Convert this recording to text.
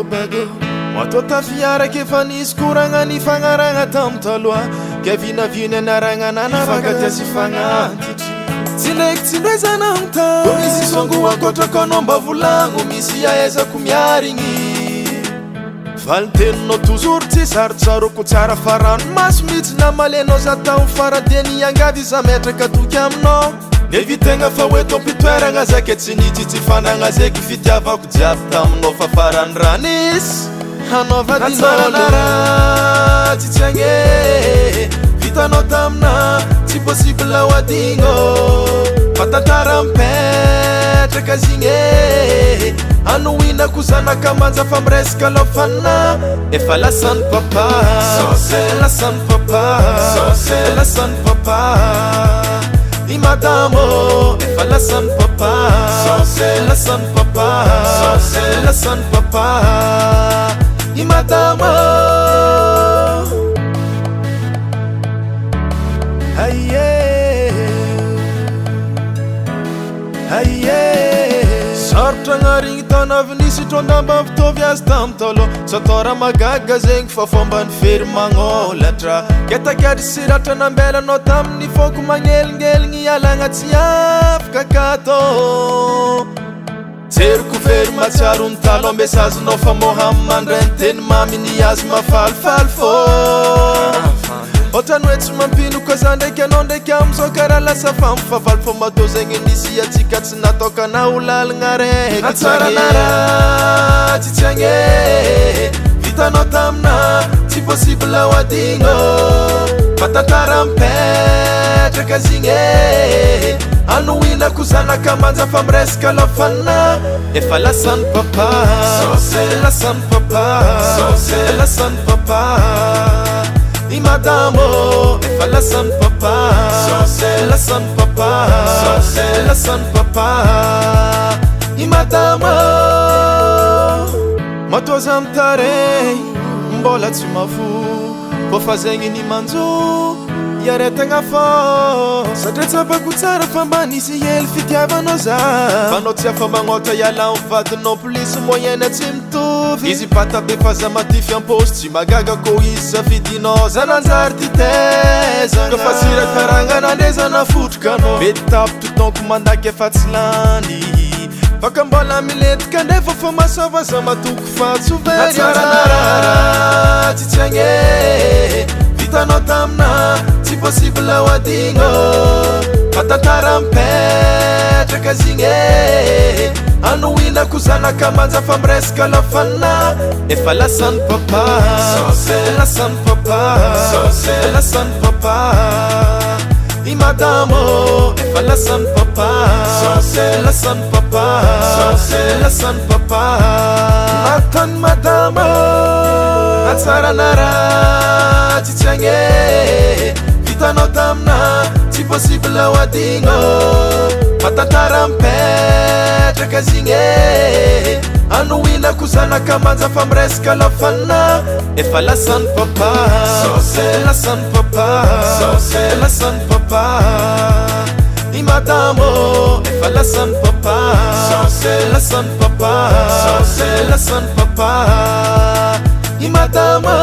bago Mato tafiaraka efa nisy koragna ny fagnaragna tamin'ny taloha Ke vinaviny anaragna nanaraka sy fagnantitry Tsy ndraiky tsy ndraizana amin'ny tao Misy songo ankotraka anao mba volagno Misy ahaizako miarigny Valiteninao toujours tsy sarotsaroko tsara fa ranomaso mihitsy na malenao za tao faradeny angady za metraka toky aminao Nevitegna fa hoe tompitoeragna zake tsy nitsitsy fanagna zeky fitiavako jiaby taminao fa farany ranisy Hanaova dinôlo tsy agny Vitanao tamina tsy possible ho adigno Fa tantara mipetraka zigny Anohinako zanaka manja fa miresaka lafana Efa lasan'ny papa Lasan'ny papa Lasan'ny papa I madamo Efa lasan'ny papa Lasan'ny papa Lasan'ny papa I madamo Aye Sarotra gnarigny tanavy nisy trondamba fitovy azy tamin'ny talo Satora magaga zegny fa fomba ny fery magnolatra Ketakadry siratra nambelanao tamin'ny foko magnelingeligny Ialagna tsy afaka kato Jeriko fery matsiaro ny talo Ambesazinao fa Mohamad teny mami ny azy mafalifaly fô Otrany hoe tsy mampino koa za ndraiky anao ndraiky amizao karaha lasa famifavaly Fô matao zegny nisy atsika tsy nataoka na ho lalagna raiky Atsaranara tsy tsy agny Vitanao tamina tsy possible ho adigno Fa tantara mipetraka zigny Anohinako zanaka manja fa miresaka lafana Efa lasan'ny papa Lasan'ny papa Lasan'ny papa I madamo Efa lasan'ny papa Lasan'ny papa Lasan'ny papa I madamo Matoza mitare Mbola tsy mafo Fô fa zegny ny manjo Iaretagna fô Satria tsapako tsara fa mba nisy hely fitiavanao za Fanao tsy afa magnotra iala amin'ny vadinao Polisy moyenne tsy mitovy Izy bata be fa za matify am-posy Tsy magaga ko izy safidinao Za nanjary ty tezagna Ka fa sira karagna nandezana fotroka anao Mety tapitry donko mandaky efa tsy lany Faka mbola miletika ndefa fa masava za matoko fa tsy very Atsaranara tsy tsy agny Vitanao tamina tsy possible ho adigno Fa tantara mipetraka zigny Anohinako zanaka manja fa miresaka lafana Efa lasan'ny papa Lasan'ny papa Lasan'ny papa I madamo Efa lasan'ny papa Lasan'ny papa Lasan'ny papa Matany madamo Atsaranara tsy tsy agny Vitanao tamina tsy possible ho adigno Fa tantara mipetraka zigny Anohinako zanaka manja fa miresaka lafana Efa lasan'ny papa Lasan'ny papa Lasan'ny papa I madamo Efa lasan'ny papa Lasan'ny papa Lasan'ny papa I madamo